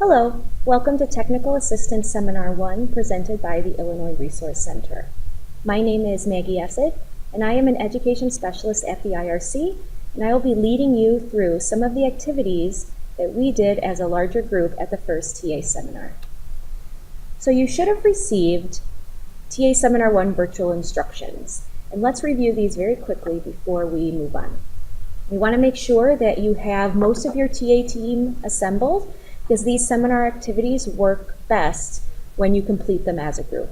Hello, welcome to Technical Assistance Seminar 1 presented by the Illinois Resource Center. My name is Maggie Essig, and I am an Education Specialist at the IRC, and I will be leading you through some of the activities that we did as a larger group at the first TA seminar. So you should have received TA Seminar 1 virtual instructions, and let's review these very quickly before we move on. We want to make sure that you have most of your TA team assembled, because these seminar activities work best when you complete them as a group.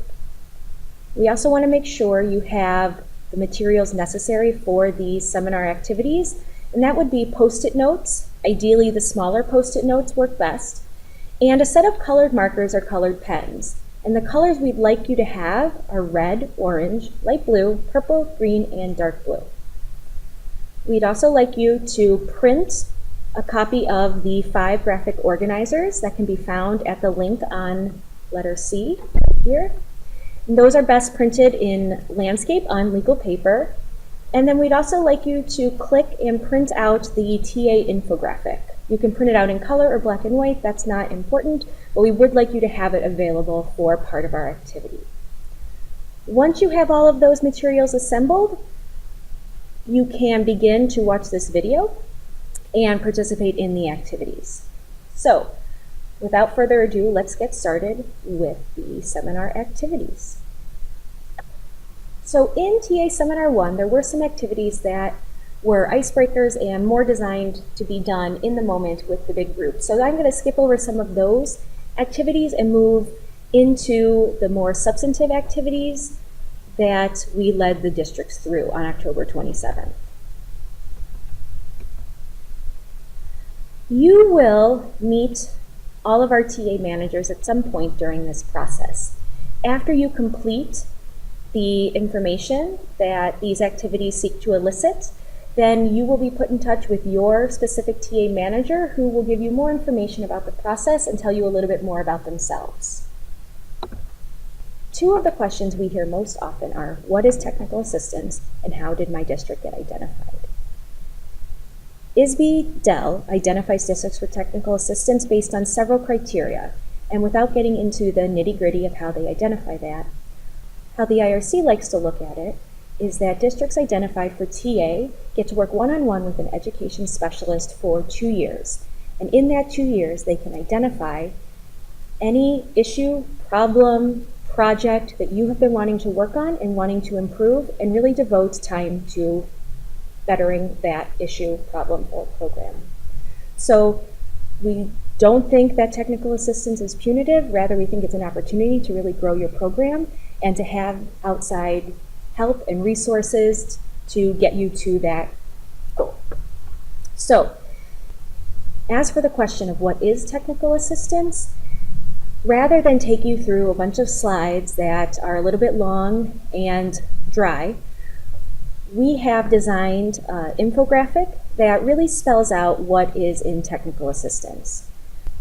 We also want to make sure you have the materials necessary for these seminar activities, and that would be Post-it notes. Ideally, the smaller Post-it notes work best, and a set of colored markers or colored pens. And the colors we'd like you to have are red, orange, light blue, purple, green, and dark blue. We'd also like you to print a copy of the 5 graphic organizers that can be found at the link on letter C right here. And those are best printed in landscape on legal paper. And then we'd also like you to click and print out the TA infographic. You can print it out in color or black and white, that's not important, but we would like you to have it available for part of our activity. Once you have all of those materials assembled, you can begin to watch this video and participate in the activities. So, without further ado, let's get started with the seminar activities. So in TA Seminar 1, there were some activities that were icebreakers and more designed to be done in the moment with the big group. So I'm going to skip over some of those activities and move into the more substantive activities that we led the districts through on October 27th. You will meet all of our TA managers at some point during this process. After you complete the information that these activities seek to elicit, then you will be put in touch with your specific TA manager who will give you more information about the process and tell you a little bit more about themselves. 2 of the questions we hear most often are, what is technical assistance and how did my district get identified? ISB-DEL identifies districts for technical assistance based on several criteria, and without getting into the nitty-gritty of how they identify that, how the IRC likes to look at it is that districts identified for TA get to work one-on-one with an education specialist for 2 years. And in that 2 years, they can identify any issue, problem, project that you have been wanting to work on and wanting to improve, and really devote time to bettering that issue, problem, or program. So we don't think that technical assistance is punitive, rather we think it's an opportunity to really grow your program and to have outside help and resources to get you to that goal. So, as for the question of what is technical assistance, rather than take you through a bunch of slides that are a little bit long and dry, we have designed an infographic that really spells out what is in technical assistance.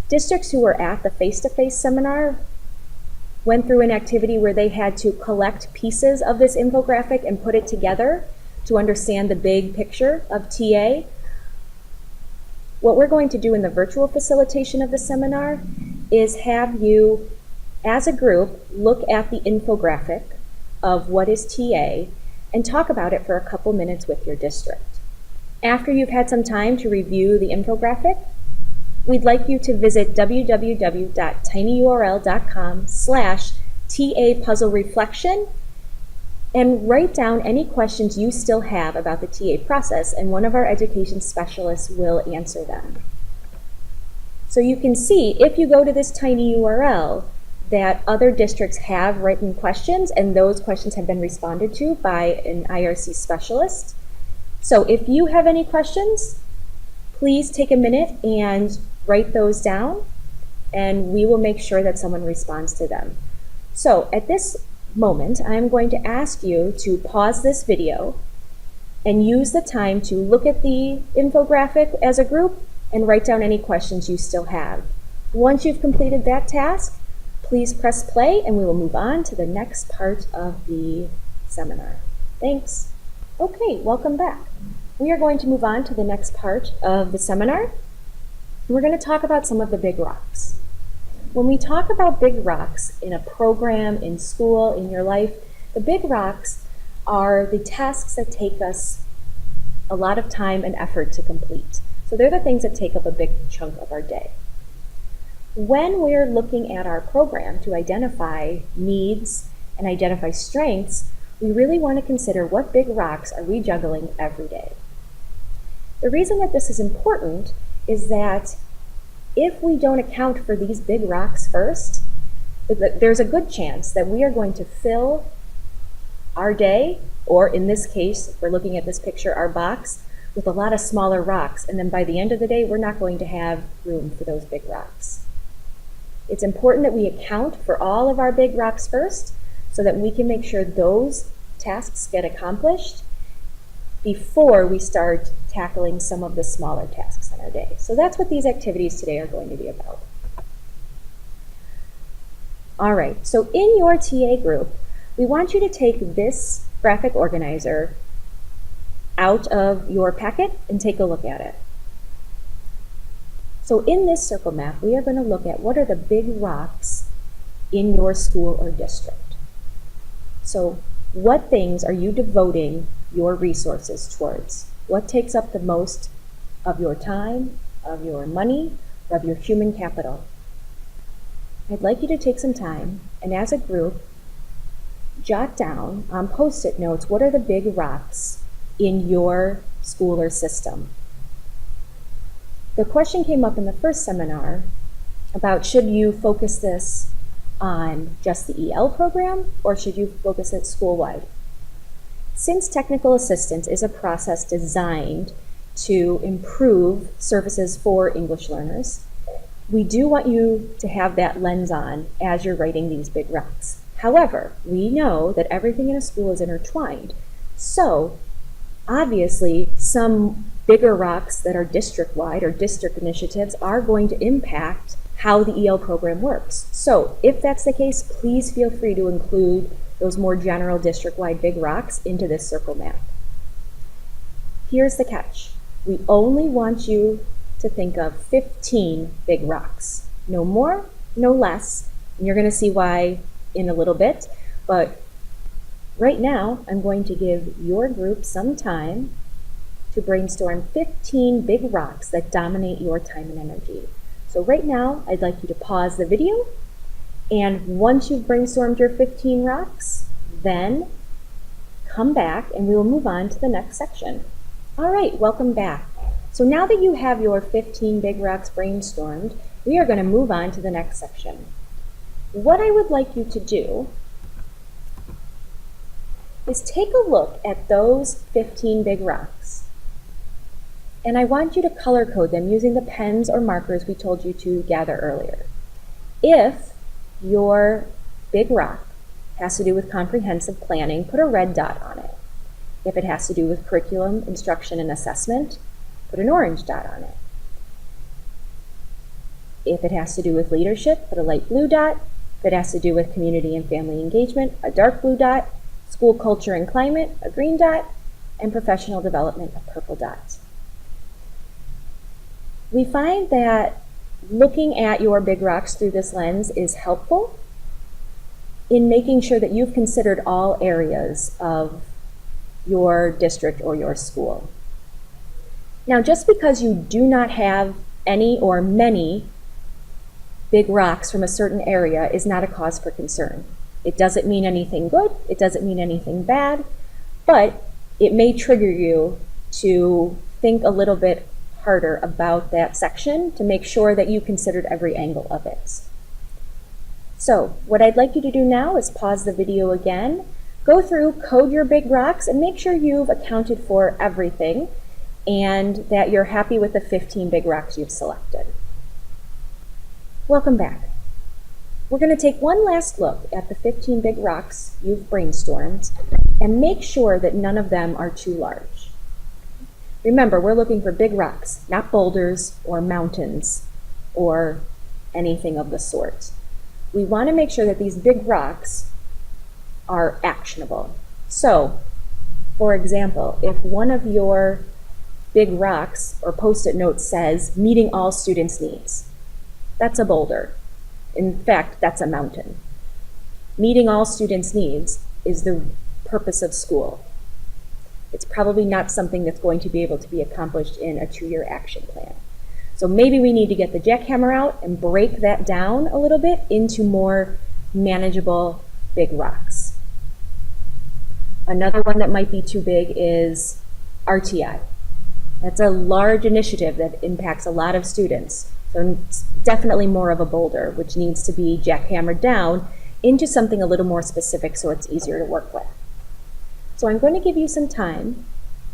Districts who were at the face-to-face seminar went through an activity where they had to collect pieces of this infographic and put it together to understand the big picture of TA. What we're going to do in the virtual facilitation of the seminar is have you, as a group, look at the infographic of what is TA and talk about it for a couple minutes with your district. After you've had some time to review the infographic, we'd like you to visit www.tinyurl.com/TA-puzzle-reflection and write down any questions you still have about the TA process, and one of our education specialists will answer them. So you can see, if you go to this tiny URL, that other districts have written questions, and those questions have been responded to by an IRC specialist. So if you have any questions, please take a minute and write those down, and we will make sure that someone responds to them. So at this moment, I'm going to ask you to pause this video and use the time to look at the infographic as a group and write down any questions you still have. Once you've completed that task, please press play and we will move on to the next part of the seminar. Thanks. Okay, welcome back. We are going to move on to the next part of the seminar. We're going to talk about some of the big rocks. When we talk about big rocks in a program, in school, in your life, the big rocks are the tasks that take us a lot of time and effort to complete. So they're the things that take up a big chunk of our day. When we're looking at our program to identify needs and identify strengths, we really want to consider what big rocks are we juggling every day. The reason that this is important is that if we don't account for these big rocks first, there's a good chance that we are going to fill our day, or in this case, if we're looking at this picture, our box, with a lot of smaller rocks, and then by the end of the day, we're not going to have room for those big rocks. It's important that we account for all of our big rocks first, so that we can make sure those tasks get accomplished before we start tackling some of the smaller tasks in our day. So that's what these activities today are going to be about. All right, so in your TA group, we want you to take this graphic organizer out of your packet and take a look at it. So in this circle map, we are going to look at what are the big rocks in your school or district. So what things are you devoting your resources towards? What takes up the most of your time, of your money, or of your human capital? I'd like you to take some time and as a group, jot down on Post-it notes what are the big rocks in your school or system. The question came up in the first seminar about should you focus this on just the EL program or should you focus it school-wide? Since technical assistance is a process designed to improve services for English learners, we do want you to have that lens on as you're writing these big rocks. However, we know that everything in a school is intertwined. So obviously, some bigger rocks that are district-wide or district initiatives are going to impact how the EL program works. So if that's the case, please feel free to include those more general district-wide big rocks into this circle map. Here's the catch. We only want you to think of 15 big rocks. No more, no less. And you're going to see why in a little bit. But right now, I'm going to give your group some time to brainstorm 15 big rocks that dominate your time and energy. So right now, I'd like you to pause the video, and once you've brainstormed your 15 rocks, then come back and we will move on to the next section. All right, welcome back. So now that you have your 15 big rocks brainstormed, we are going to move on to the next section. What I would like you to do is take a look at those 15 big rocks. And I want you to color code them using the pens or markers we told you to gather earlier. If your big rock has to do with comprehensive planning, put a red dot on it. If it has to do with curriculum, instruction, and assessment, put an orange dot on it. If it has to do with leadership, put a light blue dot. If it has to do with community and family engagement, a dark blue dot. School culture and climate, a green dot. And professional development, a purple dot. We find that looking at your big rocks through this lens is helpful in making sure that you've considered all areas of your district or your school. Now, just because you do not have any or many big rocks from a certain area is not a cause for concern. It doesn't mean anything good, it doesn't mean anything bad, but it may trigger you to think a little bit harder about that section to make sure that you considered every angle of it. So what I'd like you to do now is pause the video again, go through, code your big rocks, and make sure you've accounted for everything and that you're happy with the 15 big rocks you've selected. Welcome back. We're going to take one last look at the 15 big rocks you've brainstormed and make sure that none of them are too large. Remember, we're looking for big rocks, not boulders or mountains or anything of the sort. We want to make sure that these big rocks are actionable. So, for example, if one of your big rocks or Post-it notes says, meeting all students' needs, that's a boulder. In fact, that's a mountain. Meeting all students' needs is the purpose of school. It's probably not something that's going to be able to be accomplished in a 2-year action plan. So maybe we need to get the jackhammer out and break that down a little bit into more manageable big rocks. Another one that might be too big is RTI. That's a large initiative that impacts a lot of students. So it's definitely more of a boulder, which needs to be jackhammered down into something a little more specific so it's easier to work with. So I'm going to give you some time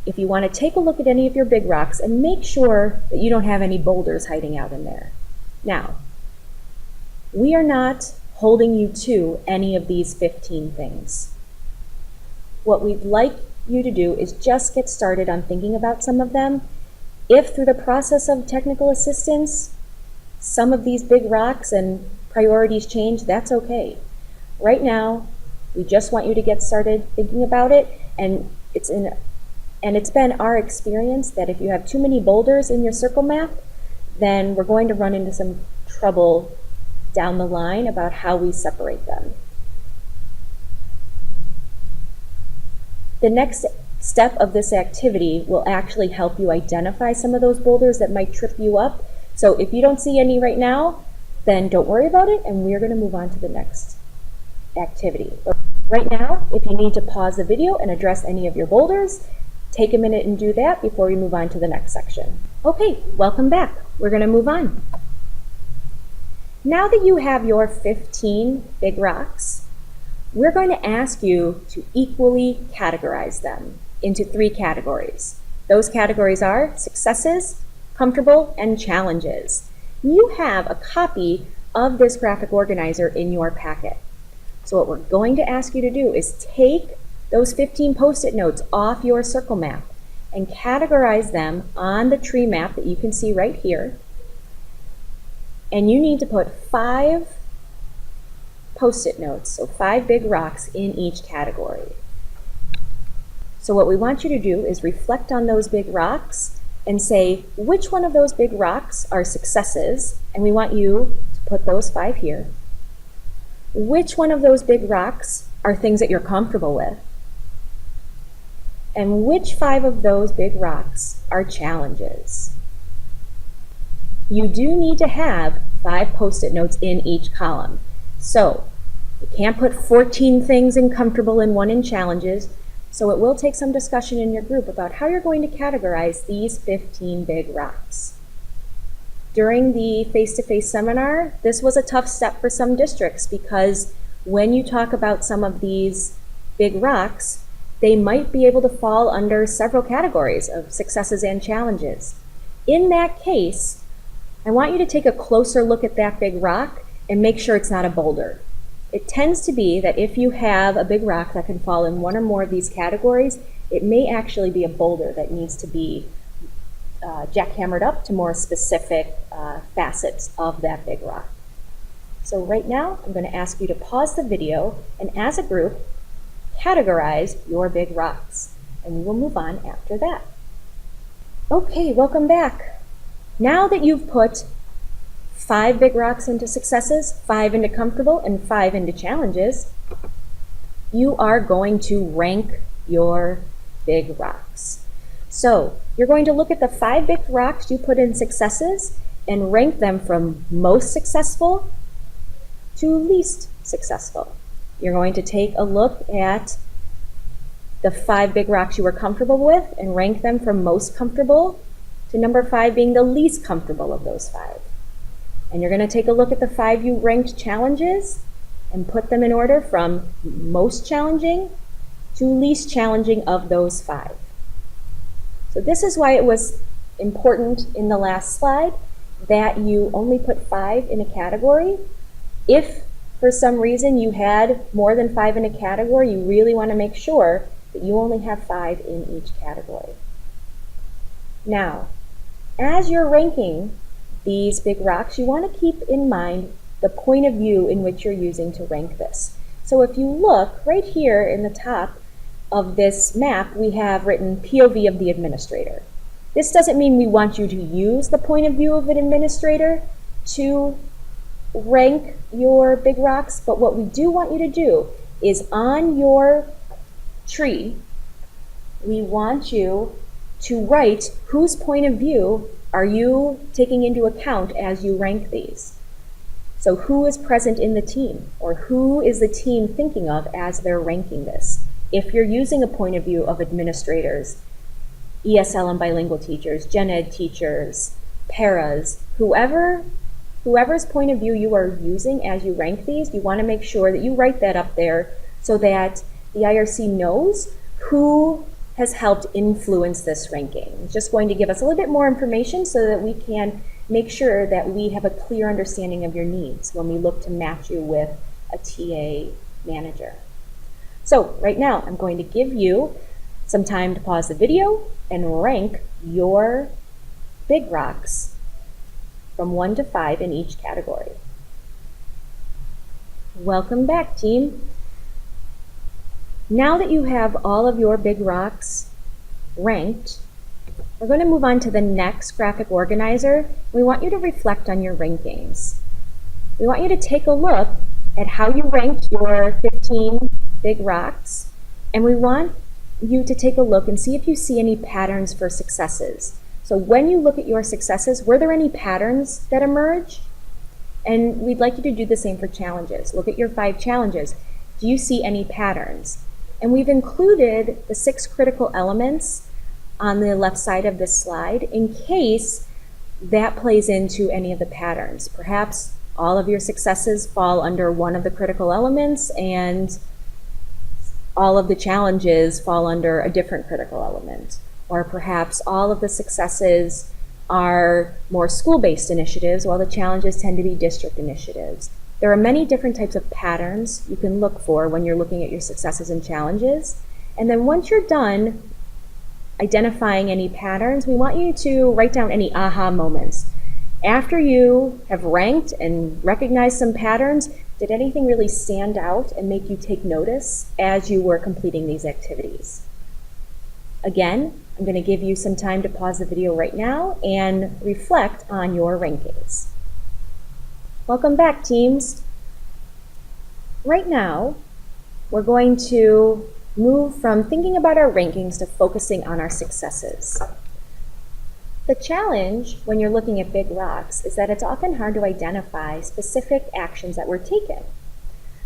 if you want to take a look at any of your big rocks and make sure that you don't have any boulders hiding out in there. Now, we are not holding you to any of these 15 things. What we'd like you to do is just get started on thinking about some of them. If through the process of technical assistance, some of these big rocks and priorities change, that's okay. Right now, we just want you to get started thinking about it, and it's been our experience that if you have too many boulders in your circle map, then we're going to run into some trouble down the line about how we separate them. The next step of this activity will actually help you identify some of those boulders that might trip you up. So if you don't see any right now, then don't worry about it, and we're going to move on to the next activity. But right now, if you need to pause the video and address any of your boulders, take a minute and do that before we move on to the next section. Okay, welcome back. We're going to move on. Now that you have your 15 big rocks, we're going to ask you to equally categorize them into 3 categories. Those categories are successes, comfortable, and challenges. You have a copy of this graphic organizer in your packet. So what we're going to ask you to do is take those 15 Post-it notes off your circle map and categorize them on the tree map that you can see right here. And you need to put 5 Post-it notes, so 5 big rocks in each category. So what we want you to do is reflect on those big rocks and say which one of those big rocks are successes, and we want you to put those 5 here. Which one of those big rocks are things that you're comfortable with? And which 5 of those big rocks are challenges? You do need to have 5 Post-it notes in each column. So you can't put 14 things in comfortable and 1 in challenges, so it will take some discussion in your group about how you're going to categorize these 15 big rocks. During the face-to-face seminar, this was a tough step for some districts because when you talk about some of these big rocks, they might be able to fall under several categories of successes and challenges. In that case, I want you to take a closer look at that big rock and make sure it's not a boulder. It tends to be that if you have a big rock that can fall in 1 or more of these categories, it may actually be a boulder that needs to be jackhammered up to more specific facets of that big rock. So right now, I'm going to ask you to pause the video and as a group, categorize your big rocks. And we will move on after that. Okay, welcome back. Now that you've put 5 big rocks into successes, 5 into comfortable, and 5 into challenges, you are going to rank your big rocks. So you're going to look at the 5 big rocks you put in successes and rank them from most successful to least successful. You're going to take a look at the 5 big rocks you were comfortable with and rank them from most comfortable to number 5 being the least comfortable of those 5. And you're going to take a look at the 5 you ranked challenges and put them in order from most challenging to least challenging of those 5. So this is why it was important in the last slide that you only put 5 in a category. If for some reason you had more than 5 in a category, you really want to make sure that you only have 5 in each category. Now, as you're ranking these big rocks, you want to keep in mind the point of view in which you're using to rank this. So if you look right here in the top of this map, we have written POV of the administrator. This doesn't mean we want you to use the point of view of an administrator to rank your big rocks, but what we do want you to do is on your tree, we want you to write whose point of view are you taking into account as you rank these. So who is present in the team, or who is the team thinking of as they're ranking this? If you're using a point of view of administrators, ESL and bilingual teachers, gen ed teachers, paras, whoever's point of view you are using as you rank these, you want to make sure that you write that up there so that the IRC knows who has helped influence this ranking. It's just going to give us a little bit more information so that we can make sure that we have a clear understanding of your needs when we look to match you with a TA manager. So right now, I'm going to give you some time to pause the video and rank your big rocks from 1 to 5 in each category. Welcome back, team. Now that you have all of your big rocks ranked, we're going to move on to the next graphic organizer. We want you to reflect on your rankings. We want you to take a look at how you ranked your 15 big rocks, and we want you to take a look and see if you see any patterns for successes. So when you look at your successes, were there any patterns that emerge? And we'd like you to do the same for challenges. Look at your 5 challenges. Do you see any patterns? And we've included the 6 critical elements on the left side of this slide in case that plays into any of the patterns. Perhaps all of your successes fall under one of the critical elements and all of the challenges fall under a different critical element. Or perhaps all of the successes are more school-based initiatives while the challenges tend to be district initiatives. There are many different types of patterns you can look for when you're looking at your successes and challenges. And then once you're done identifying any patterns, we want you to write down any aha moments. After you have ranked and recognized some patterns, did anything really stand out and make you take notice as you were completing these activities? Again, I'm going to give you some time to pause the video right now and reflect on your rankings. Welcome back, teams. Right now, we're going to move from thinking about our rankings to focusing on our successes. The challenge when you're looking at big rocks is that it's often hard to identify specific actions that were taken.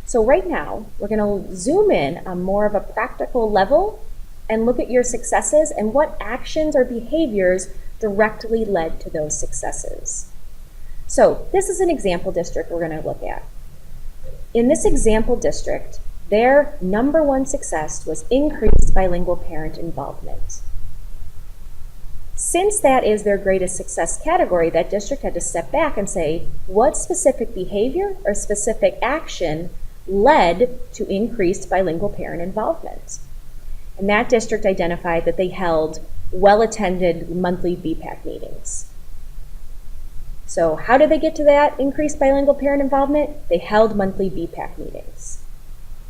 So right now, we're going to zoom in on more of a practical level and look at your successes and what actions or behaviors directly led to those successes. So this is an example district we're going to look at. In this example district, their #1 success was increased bilingual parent involvement. Since that is their greatest success category, that district had to step back and say, what specific behavior or specific action led to increased bilingual parent involvement? And that district identified that they held well-attended monthly BPAC meetings. So how did they get to that increased bilingual parent involvement? They held monthly BPAC meetings.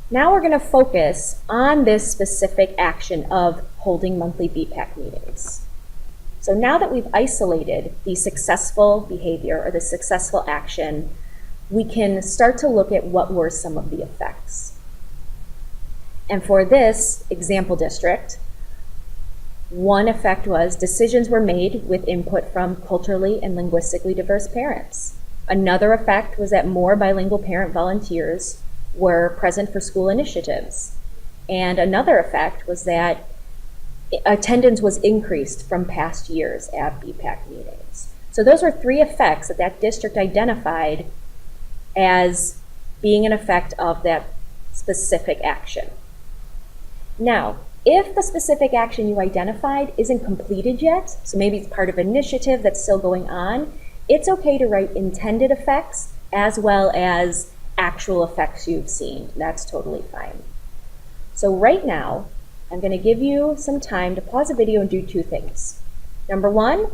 Now we're going to focus on this specific action of holding monthly BPAC meetings. So now that we've isolated the successful behavior or the successful action, we can start to look at what were some of the effects. And for this example district, one effect was decisions were made with input from culturally and linguistically diverse parents. Another effect was that more bilingual parent volunteers were present for school initiatives. And another effect was that attendance was increased from past years at BPAC meetings. So those were 3 effects that that district identified as being an effect of that specific action. Now, if the specific action you identified isn't completed yet, so maybe it's part of an initiative that's still going on, it's okay to write intended effects as well as actual effects you've seen. That's totally fine. So right now, I'm going to give you some time to pause the video and do 2 things. Number 1,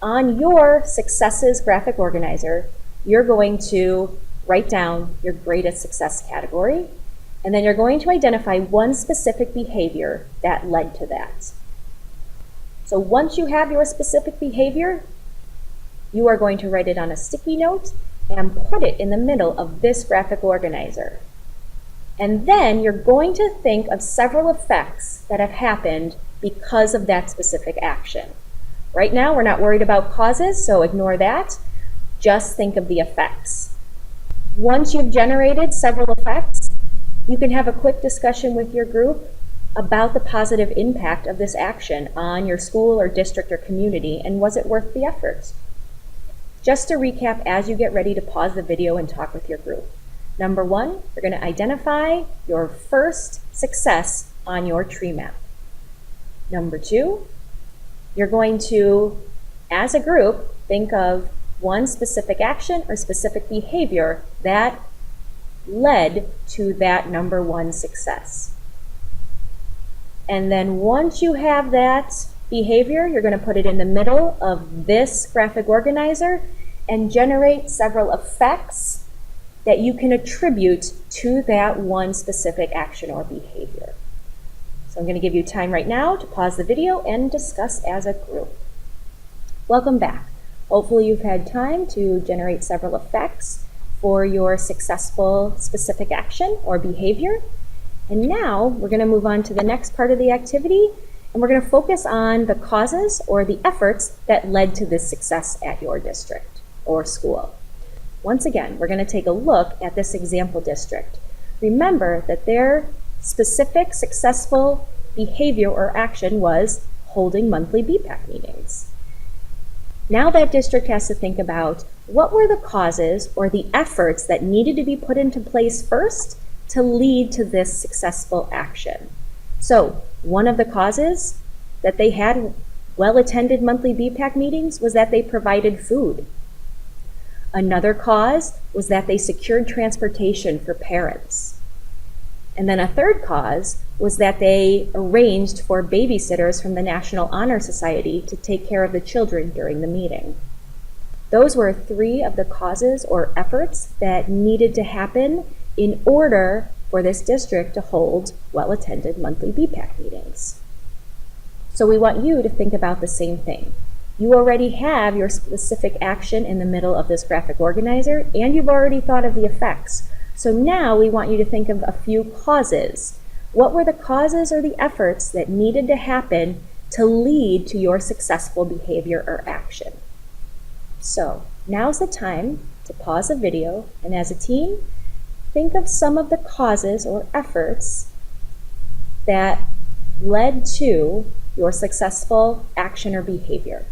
on your successes graphic organizer, you're going to write down your greatest success category, and then you're going to identify one specific behavior that led to that. So once you have your specific behavior, you are going to write it on a sticky note and put it in the middle of this graphic organizer. And then you're going to think of several effects that have happened because of that specific action. Right now, we're not worried about causes, so ignore that. Just think of the effects. Once you've generated several effects, you can have a quick discussion with your group about the positive impact of this action on your school or district or community, and was it worth the effort? Just to recap as you get ready to pause the video and talk with your group. Number one, you're going to identify your first success on your tree map. Number two, you're going to, as a group, think of one specific action or specific behavior that led to that number one success. And then once you have that behavior, you're going to put it in the middle of this graphic organizer and generate several effects that you can attribute to that one specific action or behavior. So I'm going to give you time right now to pause the video and discuss as a group. Welcome back. Hopefully you've had time to generate several effects for your successful specific action or behavior. And now we're going to move on to the next part of the activity, and we're going to focus on the causes or the efforts that led to this success at your district or school. Once again, we're going to take a look at this example district. Remember that their specific successful behavior or action was holding monthly BPAC meetings. Now that district has to think about what were the causes or the efforts that needed to be put into place first to lead to this successful action. So one of the causes that they had well-attended monthly BPAC meetings was that they provided food. Another cause was that they secured transportation for parents. And then a third cause was that they arranged for babysitters from the National Honor Society to take care of the children during the meeting. Those were three of the causes or efforts that needed to happen in order for this district to hold well-attended monthly BPAC meetings. So we want you to think about the same thing. You already have your specific action in the middle of this graphic organizer, and you've already thought of the effects. So now we want you to think of a few causes. What were the causes or the efforts that needed to happen to lead to your successful behavior or action? So now's the time to pause the video, and as a team, think of some of the causes or efforts that led to your successful action or behavior.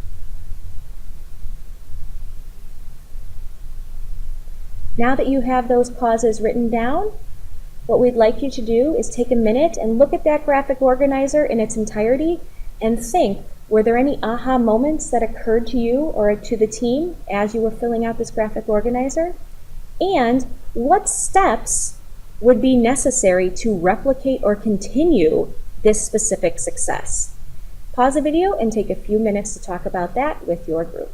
Now that you have those causes written down, what we'd like you to do is take a minute and look at that graphic organizer in its entirety and think, were there any aha moments that occurred to you or to the team as you were filling out this graphic organizer? And what steps would be necessary to replicate or continue this specific success? Pause the video and take a few minutes to talk about that with your group.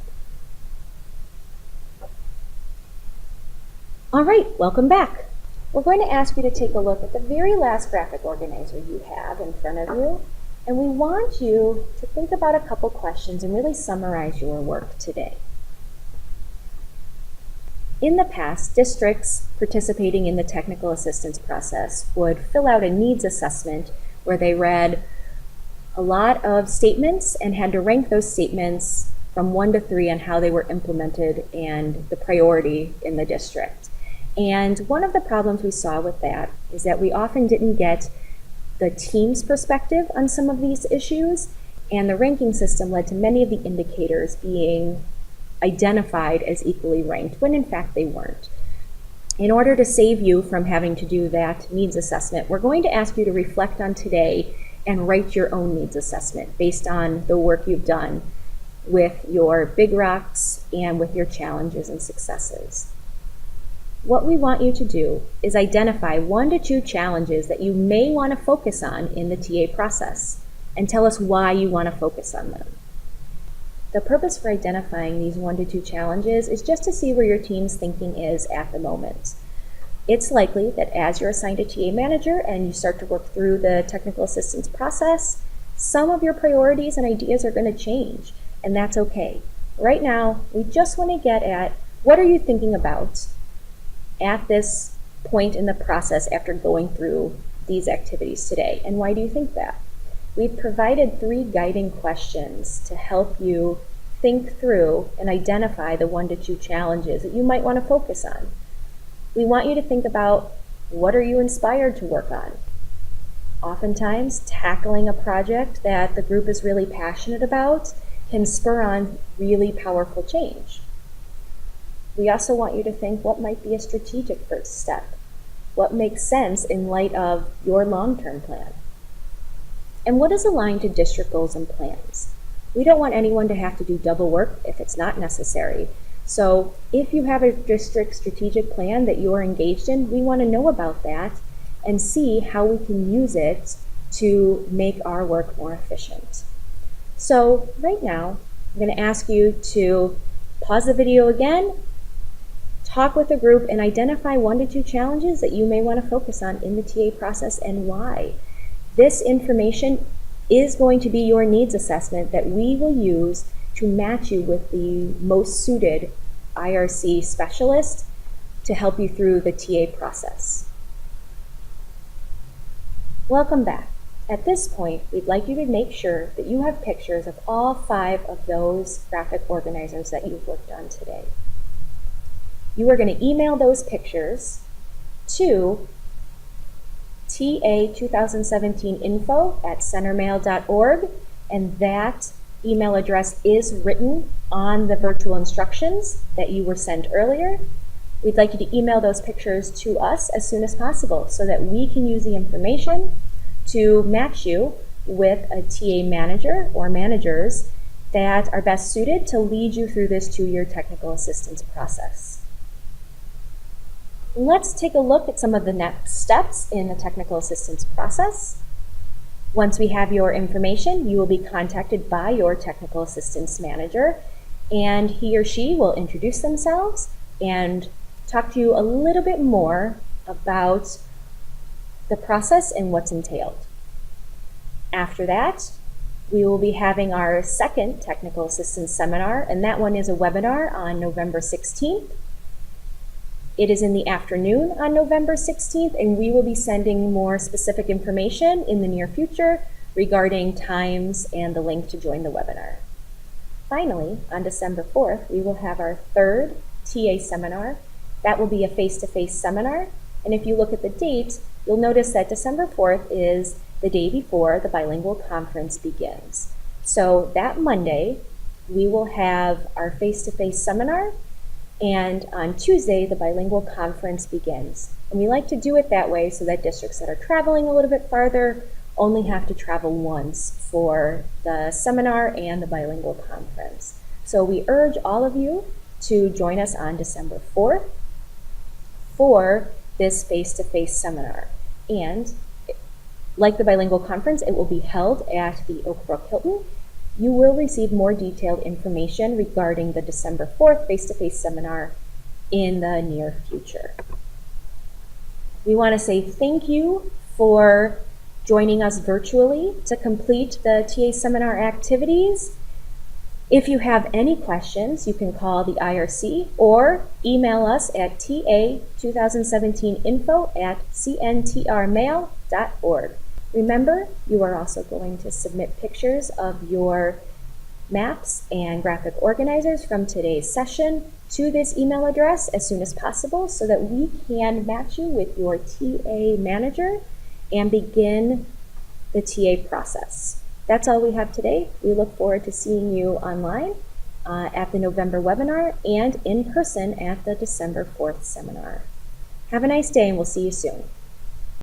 All right, welcome back. We're going to ask you to take a look at the very last graphic organizer you have in front of you, and we want you to think about a couple questions and really summarize your work today. In the past, districts participating in the technical assistance process would fill out a needs assessment where they read a lot of statements and had to rank those statements from 1 to 3 on how they were implemented and the priority in the district. And one of the problems we saw with that is that we often didn't get the team's perspective on some of these issues, and the ranking system led to many of the indicators being identified as equally ranked, when in fact they weren't. In order to save you from having to do that needs assessment, we're going to ask you to reflect on today and write your own needs assessment based on the work you've done with your big rocks and with your challenges and successes. What we want you to do is identify 1 to 2 challenges that you may want to focus on in the TA process and tell us why you want to focus on them. The purpose for identifying these 1 to 2 challenges is just to see where your team's thinking is at the moment. It's likely that as you're assigned a TA manager and you start to work through the technical assistance process, some of your priorities and ideas are going to change, and that's okay. Right now, we just want to get at What are you thinking about at this point in the process after going through these activities today? And why do you think that? We've provided 3 guiding questions to help you think through and identify the 1 to 2 challenges that you might want to focus on. We want you to think about, what are you inspired to work on? Oftentimes, tackling a project that the group is really passionate about can spur on really powerful change. We also want you to think, what might be a strategic first step? What makes sense in light of your long-term plan? And what is aligned to district goals and plans? We don't want anyone to have to do double work if it's not necessary. So if you have a district strategic plan that you're engaged in, we want to know about that and see how we can use it to make our work more efficient. So right now, I'm going to ask you to pause the video again, talk with the group, and identify 1 to 2 challenges that you may want to focus on in the TA process and why. This information is going to be your needs assessment that we will use to match you with the most suited IRC specialist to help you through the TA process. Welcome back. At this point, we'd like you to make sure that you have pictures of all 5 of those graphic organizers that you've worked on today. You are going to email those pictures to ta2017info@centermail.org, and that email address is written on the virtual instructions that you were sent earlier. We'd like you to email those pictures to us as soon as possible so that we can use the information to match you with a TA manager or managers that are best suited to lead you through this 2-year technical assistance process. Let's take a look at some of the next steps in the technical assistance process. Once we have your information, you will be contacted by your technical assistance manager, and he or she will introduce themselves and talk to you a little bit more about the process and what's entailed. After that, we will be having our 2nd technical assistance seminar, and that one is a webinar on November 16th. It is in the afternoon on November 16th, and we will be sending more specific information in the near future regarding times and the link to join the webinar. Finally, on December 4th, we will have our 3rd TA seminar. That will be a face-to-face seminar, and if you look at the date, you'll notice that December 4th is the day before the bilingual conference begins. So that Monday, we will have our face-to-face seminar, and on Tuesday, the bilingual conference begins. And we like to do it that way so that districts that are traveling a little bit farther only have to travel once for the seminar and the bilingual conference. So we urge all of you to join us on December 4th for this face-to-face seminar. And like the bilingual conference, it will be held at the Oak Brook Hilton. You will receive more detailed information regarding the December 4th face-to-face seminar in the near future. We want to say thank you for joining us virtually to complete the TA seminar activities. If you have any questions, you can call the IRC or email us at ta2017info@cntrmail.org. Remember, you are also going to submit pictures of your maps and graphic organizers from today's session to this email address as soon as possible so that we can match you with your TA manager and begin the TA process. That's all we have today. We look forward to seeing you online at the November webinar and in person at the December 4th seminar. Have a nice day, and we'll see you soon.